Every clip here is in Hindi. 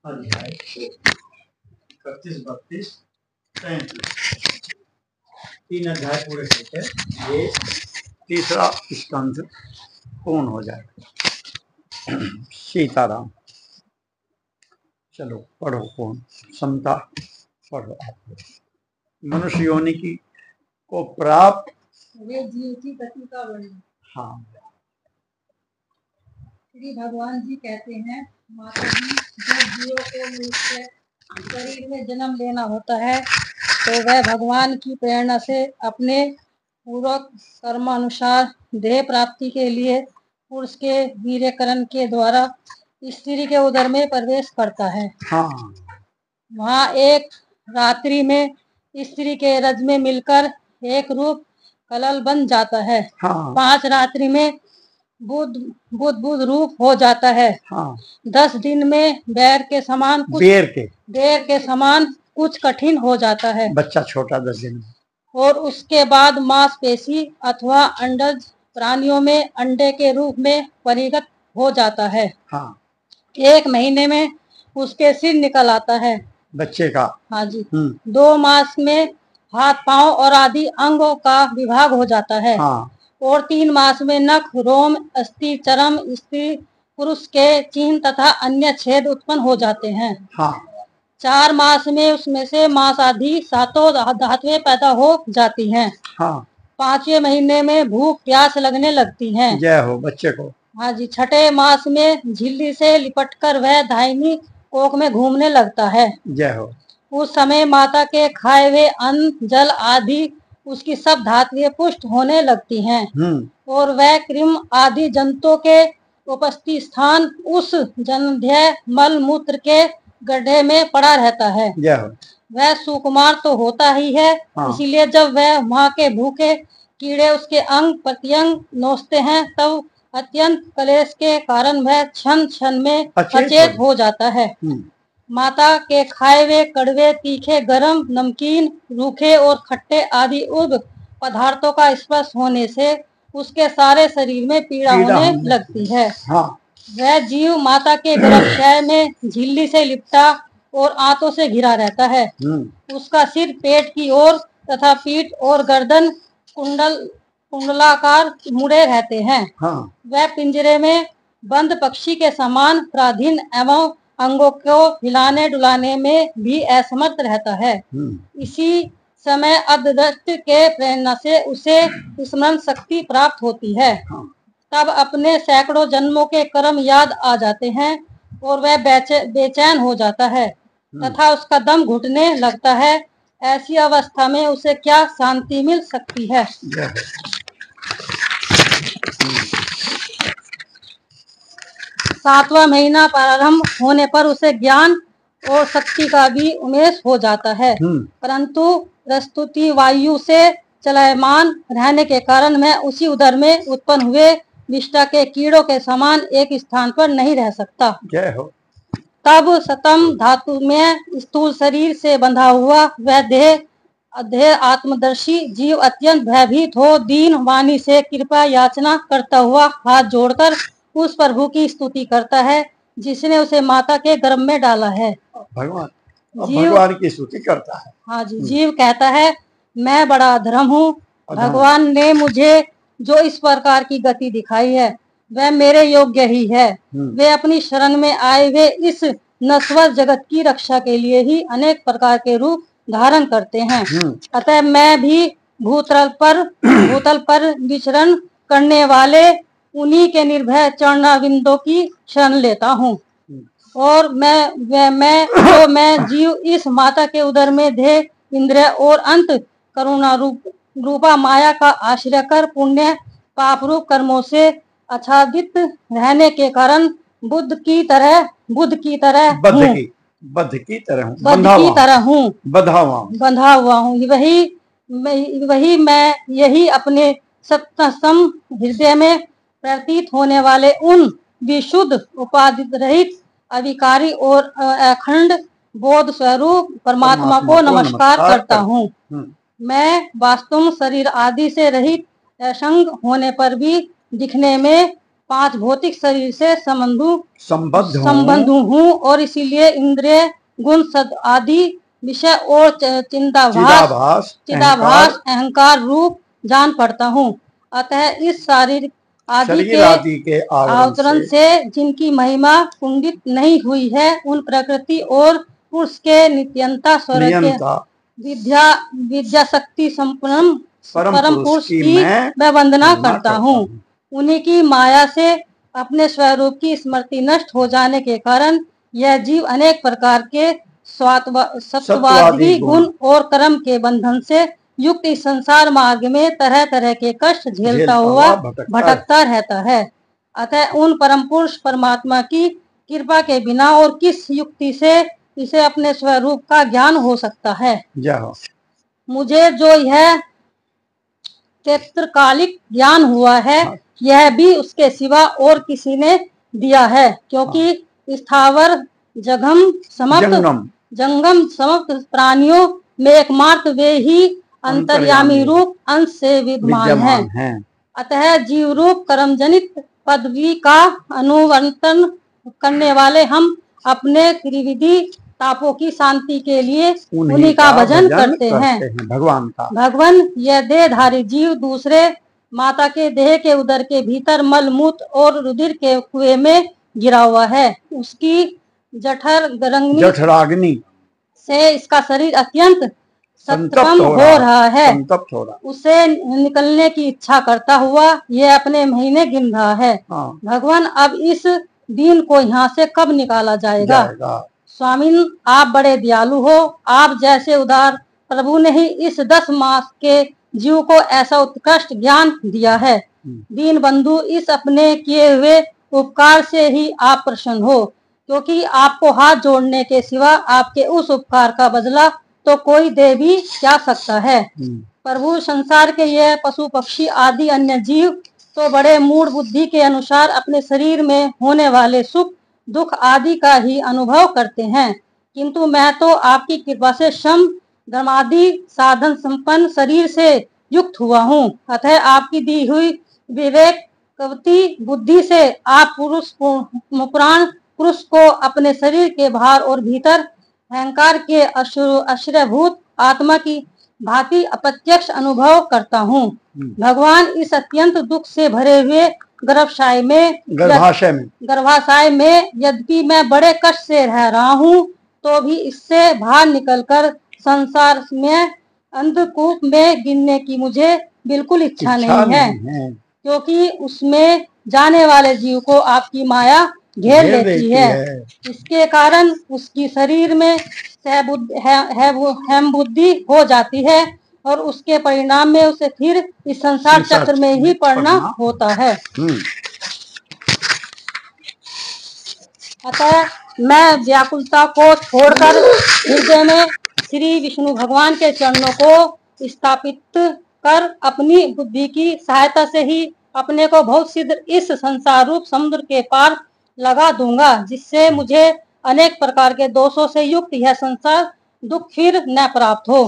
अध्याय 31, 32, 33 तीन अध्याय पूरे होते हैं। ये तीसरा स्कंध पूर्ण हो जाएगा। सीताराम। चलो पढ़ो, कौन समता पढ़ो। मनुष्य योनि की को प्राप्त वे जीव की गति का वर्णन। हाँ, श्री भगवान जी कहते हैं, माता जी, जब जीवों को मनुष्य शरीर में जन्म लेना होता है तो वह भगवान की प्रेरणा से अपने पूर्वक कर्मानुसार देह प्राप्ति के लिए पुरुष के वीर्यकरण के द्वारा स्त्री के उदर में प्रवेश करता है। हाँ, वहाँ एक रात्रि में स्त्री के रज में मिलकर एक रूप कलल बन जाता है। हाँ, 5 रात्रि में बुद्ध रूप हो जाता है। हाँ, 10 दिन में बेर के समान कुछ कठिन हो जाता है। बच्चा छोटा 10 दिन में। और उसके बाद मांसपेशी अथवा अंडज प्राणियों में अंडे के रूप में परिणत हो जाता है। हाँ, 1 महीने में उसके सिर निकल आता है बच्चे का। हाँ जी। 2 मास में हाथ पांव और आदि अंगों का विभाग हो जाता है। हाँ, और 3 मास में नख, रोम, अस्थि, चर्म, स्त्री पुरुष के चिन्ह तथा अन्य छेद उत्पन्न हो जाते हैं। हाँ, 4 मास में उसमें से मांस आदि 7 धातुएं पैदा हो जाती हैं। हाँ, 5वें महीने में भूख प्यास लगने लगती है। जय हो बच्चे को। हाँ जी। 6ठे मास में झिल्ली से लिपटकर वह दाहिनी कोख में घूमने लगता है। जय हो। उस समय माता के खाए हुए अन्न, जल आदि उसकी सब धातुएं पुष्ट होने लगती हैं। और वह कृमि आदि जंतुओं के उपस्थित स्थान उस जन्मध्यय मल मूत्र के गड्ढे में पड़ा रहता है। वह सुकुमार तो होता ही है। हाँ। इसीलिए जब वह वहाँ के भूखे कीड़े उसके अंग प्रत्यंग नोचते हैं तब अत्यंत कलेश के कारण वह क्षण क्षण में अचेत हो जाता है। माता के खाए हुए कड़वे, तीखे, गरम, नमकीन, रूखे और खट्टे आदि उर्ग पदार्थों का स्पर्श होने से उसके सारे शरीर में पीड़ा होने लगती है। हाँ। वह जीव माता के गर्भाशय में झिल्ली से लिपटा और आंतों से घिरा रहता है। उसका सिर पेट की ओर तथा पीठ और गर्दन कुंडलाकार मुड़े रहते हैं। हाँ। वह पिंजरे में बंद पक्षी के समान पराधीन एवं अंगों को हिलाने डुलाने में भी असमर्थ रहता है। इसी समय अदृष्ट के प्रेरणा से उसे स्मरण शक्ति प्राप्त होती है। तब अपने सैकड़ों जन्मों के कर्म याद आ जाते हैं और वह बेचैन हो जाता है तथा उसका दम घुटने लगता है। ऐसी अवस्था में उसे क्या शांति मिल सकती है। 7वां महीना प्रारंभ होने पर उसे ज्ञान और शक्ति का भी उमेश हो जाता है। परंतु प्रस्तुति वायु से चलायमान रहने के कारण वह उसी उदर में उत्पन्न हुए विष्ठा के कीड़ों के समान एक स्थान पर नहीं रह सकता। जय हो। तब सतम धातु में स्थूल शरीर से बंधा हुआ वह देह आत्मदर्शी जीव अत्यंत भयभीत हो दीन वाणी से कृपा याचना करता हुआ हाथ जोड़कर उस प्रभु की स्तुति करता है जिसने उसे माता के गर्भ में डाला है। भगवान की स्तुति करता है। हाँ जी। जीव कहता है, मैं बड़ा अधर्म हूँ। भगवान ने मुझे जो इस प्रकार की गति दिखाई है वह मेरे योग्य ही है। वे अपनी शरण में आए हुए इस नश्वर जगत की रक्षा के लिए ही अनेक प्रकार के रूप धारण करते हैं। अतः मैं भी भूतल पर विचरण करने वाले उन्हीं के निर्भय चरणारविंदों की शरण लेता हूँ। और मैं जीव इस माता के उदर में देह, इंद्रिय और अंत करुणा रूपा माया का आश्रय कर पुण्य पाप रूप कर्मों से आच्छादित रहने के कारण बुद्ध की तरह हूँ, बंधा हुआ हूँ। वही मैं यही अपने सप्तम हृदय में प्रतीत होने वाले उन विशुद्ध उपाधि रहित अविकारी और अखंड बोध स्वरूप परमात्मा को नमस्कार करता हूँ। मैं वास्तव शरीर आदि से रहित असंग होने पर भी दिखने में 5 भौतिक शरीर से संबद्ध हूँ और इसीलिए इंद्रिय गुण सद आदि विषय और चिदाभास अहंकार रूप जान पड़ता हूँ। अतः इस शारीरिक आदि के आवरण से जिनकी महिमा कुंडित नहीं हुई है, उन प्रकृति और पुरुष के नित्यंता स्वर के विद्या शक्ति संपन्न परम पुरुष की मैं वंदना करता हूँ। उन्हीं की माया से अपने स्वरूप की स्मृति नष्ट हो जाने के कारण यह जीव अनेक प्रकार के सत्वादी गुण और कर्म के बंधन से युक्त इस संसार मार्ग में तरह तरह के कष्ट झेलता हुआ भटकता रहता है। अतः उन परम पुरुष परमात्मा की कृपा के बिना और किस युक्ति से इसे अपने स्वरूप का ज्ञान हो सकता है। मुझे जो यह क्षेत्रकालिक ज्ञान हुआ है, यह भी उसके सिवा और किसी ने दिया है, क्योंकि स्थावर जंगम समस्त प्राणियों में एकमात्र वे ही अंतर्यामी रूप अंश से विद्यमान है। अतः जीव रूप कर्मजनित पदवी का अनुवर्तन करने वाले हम अपने त्रिविधि तापों की शांति के लिए उन्हीं का भजन करते हैं। भगवान यह देहधारी जीव दूसरे माता के देह के उदर के भीतर मल मूत्र और रुधिर के कुएं में गिरा हुआ है। उसकी जठराग्नि से इसका शरीर अत्यंत संतप्त हो रहा है। उसे निकलने की इच्छा करता हुआ यह अपने महीने गिन रहा है। भगवान अब इस दिन को यहाँ से कब निकाला जाएगा? स्वामी आप बड़े दयालु हो। आप जैसे उदार प्रभु ने ही इस 10 मास के जीव को ऐसा उत्कृष्ट ज्ञान दिया है। दीन बंधु, इस अपने किए हुए उपकार से ही आप प्रसन्न हो, क्योंकि आपको हाथ जोड़ने के सिवा आपके उस उपकार का बदला तो कोई दे भी क्या सकता है। प्रभु, संसार के यह पशु पक्षी आदि अन्य जीव तो बड़े मूढ़ बुद्धि के अनुसार अपने शरीर में होने वाले सुख दुख आदि का ही अनुभव करते हैं, किंतु मैं तो आपकी कृपा से श्रम धर्मादि साधन संपन्न शरीर से युक्त हुआ हूँ। अतः आपकी दी हुई विवेकवती बुद्धि से आप पुराण पुरुष को अपने शरीर के बाहर और भीतर अहंकार के आश्रयभूत आत्मा की भांति अप्रत्यक्ष अनुभव करता हूँ। भगवान, इस अत्यंत दुख से भरे हुए गर्भाशय में यद्यपि मैं बड़े कष्ट से रह रहा हूँ, तो भी इससे बाहर निकलकर संसार में अंधकूप में गिरने की मुझे बिल्कुल इच्छा नहीं है, क्योंकि उसमें जाने वाले जीव को आपकी माया घेर लेती है। इसके कारण उसकी शरीर में हेम बुद्धि हो जाती है और उसके परिणाम में उसे फिर इस संसार चक्र में ही पड़ना होता है। अतः मैं व्याकुलता को छोड़कर हृदय में श्री विष्णु भगवान के चरणों को स्थापित कर अपनी बुद्धि की सहायता से ही अपने को बहुत शीघ्र इस संसार रूप समुद्र के पार लगा दूंगा, जिससे मुझे अनेक प्रकार के दोषों से युक्त यह संसार दुख फिर न प्राप्त हो।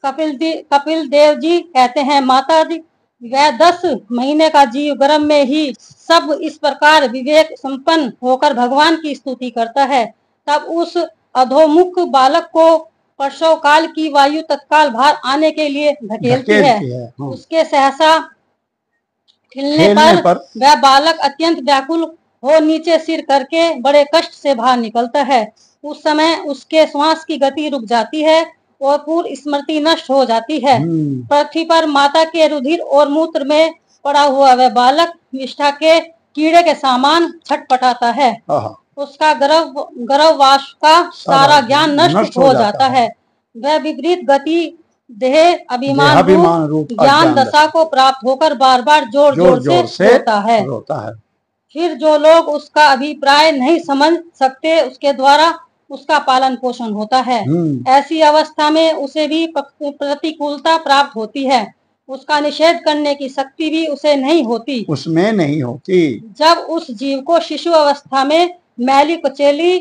कपिल देव जी कहते हैं, माता जी, वह 10 महीने का जीव गर्भ में ही सब इस प्रकार विवेक संपन्न होकर भगवान की स्तुति करता है, तब उस अधोमुख बालक को प्रसव काल की वायु तत्काल बाहर आने के लिए धकेलती है। उसके सहसा हिलने पर वह बालक अत्यंत व्याकुल हो नीचे सिर करके बड़े कष्ट से बाहर निकलता है। उस समय उसके श्वास की गति रुक जाती है और पूर्ण स्मृति नष्ट हो जाती है। पृथ्वी पर माता के रुधिर और मूत्र में पड़ा हुआ वह बालक निष्ठा के कीड़े के समान छटपटाता है। उसका गर्भवास का सारा ज्ञान नष्ट हो जाता है। वह विपरीत गति देह अभिमान रूप ज्ञान दशा को प्राप्त होकर बार बार जोर जोर से रोता है। फिर जो लोग उसका अभिप्राय नहीं समझ सकते, उसके द्वारा उसका पालन पोषण होता है। ऐसी अवस्था में उसे भी प्रतिकूलता प्राप्त होती है। उसका निषेध करने की शक्ति भी उसे नहीं होती। जब उस जीव को शिशु अवस्था में मैली कुचेली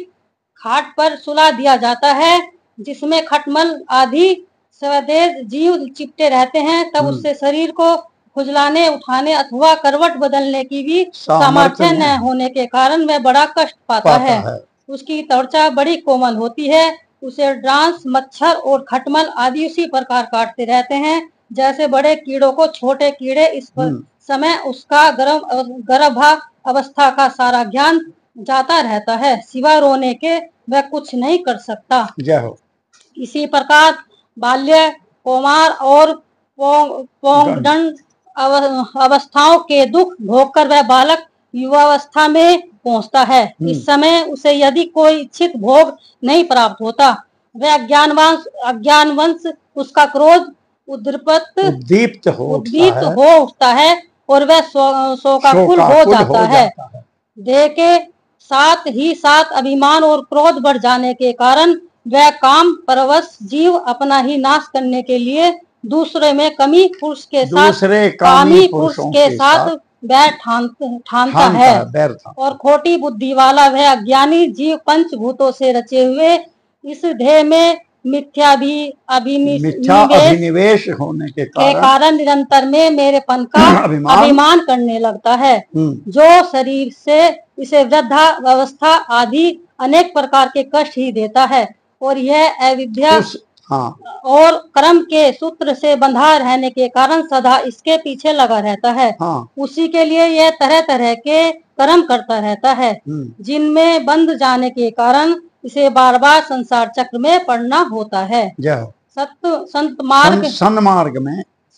खाट पर सुला दिया जाता है, जिसमें खटमल आदि स्वदेश जीव चिपटे रहते हैं, तब उससे शरीर को खुजलाने, उठाने अथवा करवट बदलने की भी सामर्थ्य न होने के कारण वह बड़ा कष्ट पाता है। उसकी त्वचा बड़ी कोमल होती है। उसे डांस, मच्छर और खटमल आदि उसी प्रकार काटते रहते हैं जैसे बड़े कीड़ों को छोटे कीड़े। इस समय उसका गर्भावस्था का सारा ज्ञान जाता रहता है, सिवा रोने के वह कुछ नहीं कर सकता। इसी प्रकार बाल्य, कौमार और पौगंड अवस्थाओं के दुख भोगकर वह बालक युवावस्था में पहुंचता है। इस समय उसे यदि कोई इच्छित भोग नहीं प्राप्त होता, वह अज्ञानवश उसका क्रोध उद्दीप्त हो उठता है और वह शोकाकुल हो जाता है। देह के साथ ही साथ अभिमान और क्रोध बढ़ जाने के कारण वह काम परवश जीव अपना ही नाश करने के लिए दूसरे में कामी पुरुष के साथ वह ठानता है। और खोटी बुद्धि वाला वह अज्ञानी जीव पंचभूतों से रचे हुए इस देह में मिथ्या अभिनिवेश होने के कारण निरंतर में मेरेपन का अभिमान करने लगता है, जो शरीर से इसे वृद्धावस्था आदि अनेक प्रकार के कष्ट ही देता है। और यह अविद्या और कर्म के सूत्र से बंधा रहने के कारण सदा इसके पीछे लगा रहता है। उसी के लिए यह तरह तरह के कर्म करता रहता है, जिनमें बंध जाने के कारण इसे बार बार संसार चक्र में पड़ना होता है।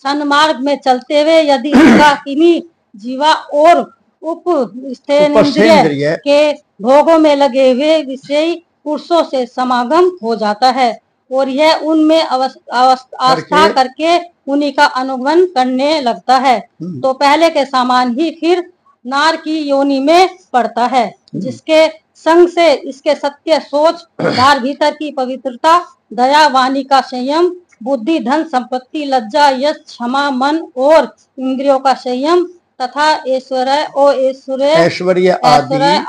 सन्मार्ग में चलते हुए यदि इसका किन्हीं जीवा और उपस्थेन्द्रिय के भोगों में लगे हुए विषयी पुरुषों से समागम हो जाता है और यह उनमें आस्था करके उन्हीं का अनुगमन करने लगता है, तो पहले के समान ही फिर नार की योनि में पड़ता है, जिसके संग से इसके सत्य, सोच, उधार, भीतर की पवित्रता, दया, वाणी का संयम, बुद्धि, धन, संपत्ति, लज्जा, यश, क्षमा, मन और इंद्रियों का संयम तथा ऐश्वर्य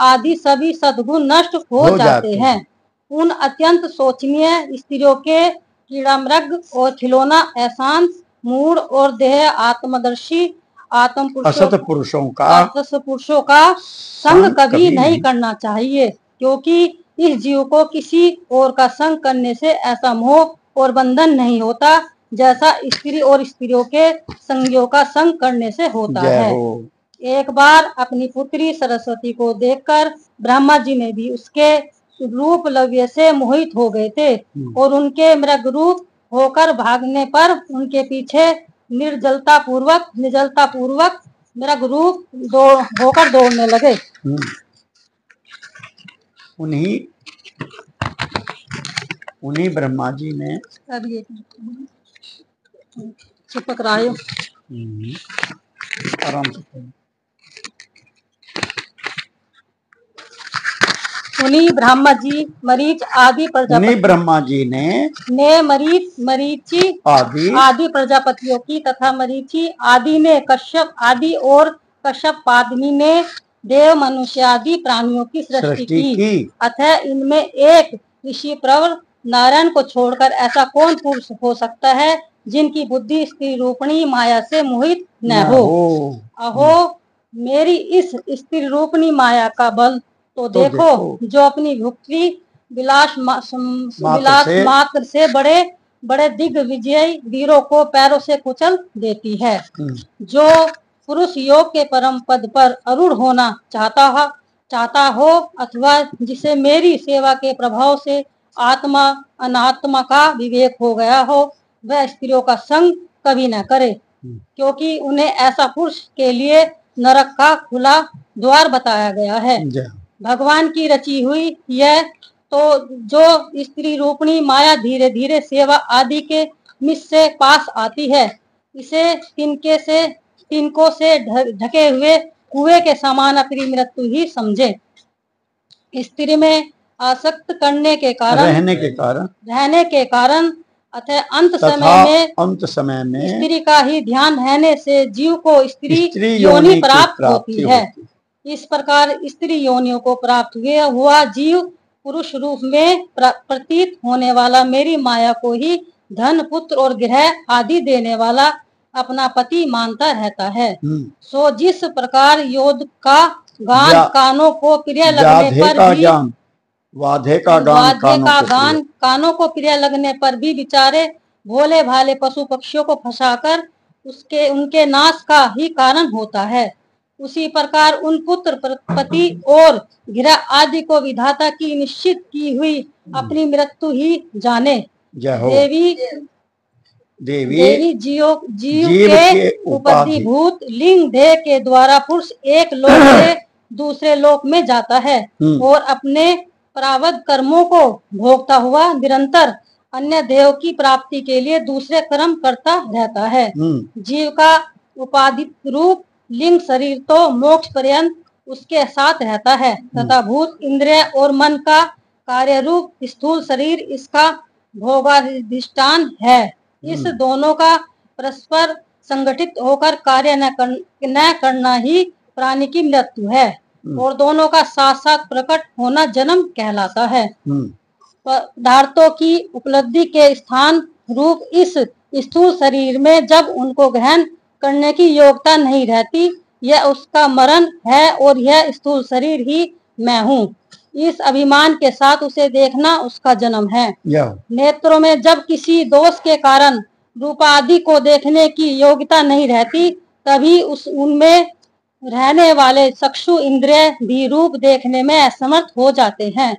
आदि सभी सद्गुण नष्ट हो जाते हैं। उन अत्यंत शोचनीय स्त्रियों के कीड़ामृग और खिलौना एहसान, मूढ़ और देह आत्मदर्शी असत पुरुषों का संग कभी नहीं करना चाहिए, क्योंकि इस जीव को किसी और का संग करने से ऐसा मोह और बंधन नहीं होता जैसा स्त्री और स्त्रियों के संगियों का संग करने से होता है। एक बार अपनी पुत्री सरस्वती को देखकर ब्रह्मा जी ने भी उसके रूप लव्य से मोहित हो गए थे और उनके मृग रूप होकर भागने पर उनके पीछे निर्जलता पूर्वक मृग रूप होकर दौड़ने लगे। उन्हीं ब्रह्मा जी ने चिपक रहा है आराम से। उन्हीं ब्रह्मा जी मरीच आदि ब्रह्मा जी ने मरीचि आदि प्रजापतियों की तथा मरीचि आदि ने कश्यप आदि और कश्यप पादनी ने देव, मनुष्य आदि प्राणियों की सृष्टि की। अतः इनमें एक ऋषि प्रवर नारायण को छोड़कर ऐसा कौन पुरुष हो सकता है जिनकी बुद्धि स्त्री रूपणी माया से मोहित न हो। अहो मेरी इस स्त्री रूपणी माया का बल तो देखो, जो अपनी भुक्ति विलास मात्र से बड़े बड़े दिग्विजयी वीरों को पैरों से कुचल देती है। जो पुरुष योग के परम पद पर आरूढ़ होना चाहता हो अथवा जिसे मेरी सेवा के प्रभाव से आत्मा अनात्मा का विवेक हो गया हो, वह स्त्रियों का संग कभी न करे, क्योंकि उन्हें ऐसा पुरुष के लिए नरक का खुला द्वार बताया गया है। भगवान की रची हुई यह तो जो स्त्री रूपणी माया धीरे धीरे सेवा आदि के मिस से पास आती है, इसे तिनकों से ढके हुए कुएं के समान अपनी मृत्यु ही समझे। स्त्री में आसक्त करने के कारण रहने के कारण अतः अंत समय में स्त्री का ही ध्यान रहने से जीव को स्त्री योनि प्राप्त होती है। इस प्रकार स्त्री योनियों को प्राप्त हुआ जीव पुरुष रूप में प्रतीत होने वाला मेरी माया को ही धन, पुत्र और गृह आदि देने वाला अपना पति मानता रहता है। सो जिस प्रकार योद्ध का गान कानों को प्रिय लगने पर भी वाद्य का गान कानों को प्रिय लगने पर भी बेचारे भोले भाले पशु पक्षियों को फंसाकर उनके नाश का ही कारण होता है, उसी प्रकार उन पुत्र पति और गिरा आदि को विधाता की निश्चित की हुई अपनी मृत्यु ही जाने। देवी जीव के उपाधिभूत लिंग देह के द्वारा पुरुष एक लोक से दूसरे लोक में जाता है और अपने प्रारब्ध कर्मों को भोगता हुआ निरंतर अन्य देव की प्राप्ति के लिए दूसरे कर्म करता रहता है। जीव का उपाधि रूप लिंग शरीर तो मोक्ष पर्यंत उसके साथ रहता है तथा भूत इंद्रिय और मन का कार्य रूप स्थूल शरीर इसका भोगाधिष्ठान है। इस दोनों का परस्पर संगठित होकर कार्य न करना ही प्राणी की मृत्यु है और दोनों का साथ साथ प्रकट होना जन्म कहलाता है। पदार्थों की उपलब्धि के स्थान रूप इस स्थूल शरीर में जब उनको ग्रहण करने की योग्यता नहीं रहती, यह उसका मरण है और यह स्थूल शरीर ही मैं हूँ, इस अभिमान के साथ उसे देखना उसका जन्म है। नेत्रों में जब किसी दोष के कारण रूपादि को देखने की योग्यता नहीं रहती, तभी उनमें रहने वाले चक्षु इंद्रिय भी रूप देखने में असमर्थ हो जाते हैं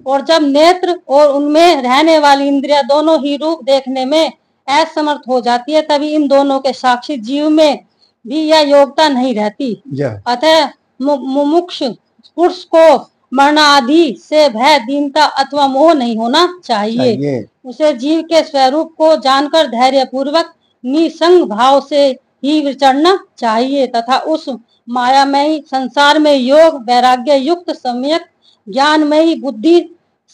और जब नेत्र और उनमें रहने वाली इंद्रिया दोनों ही रूप देखने में असमर्थ हो जाती है, तभी इन दोनों के साक्षी जीव में भी यह योग्यता नहीं रहती। अतः मुमुक्ष पुरुष को मरणादि से भय, दीनता अथवा मोह नहीं होना चाहिए। उसे जीव के स्वरूप को जानकर धैर्य पूर्वक निसंग भाव से ही विचरना चाहिए तथा उस मायामयी संसार में योग वैराग्य युक्त सम्यक ज्ञानमयी बुद्धि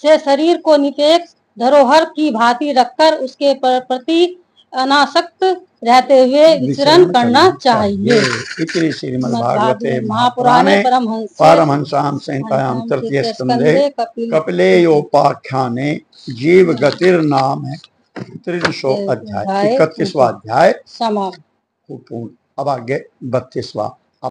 से शरीर को निरपेक्ष धरोहर की भांति रखकर उसके प्रति अनासक्त रहते हुए विचरण करना चाहिए। इति श्रीमद्भागवते महापुराणे पारमहंस्यां संहितायां तृतीय स्कंधे कपिलेयोपाख्याने जीव गतिर्नाम 300 अध्याय 31वां अध्याय समाप्त। अब आगे 32वां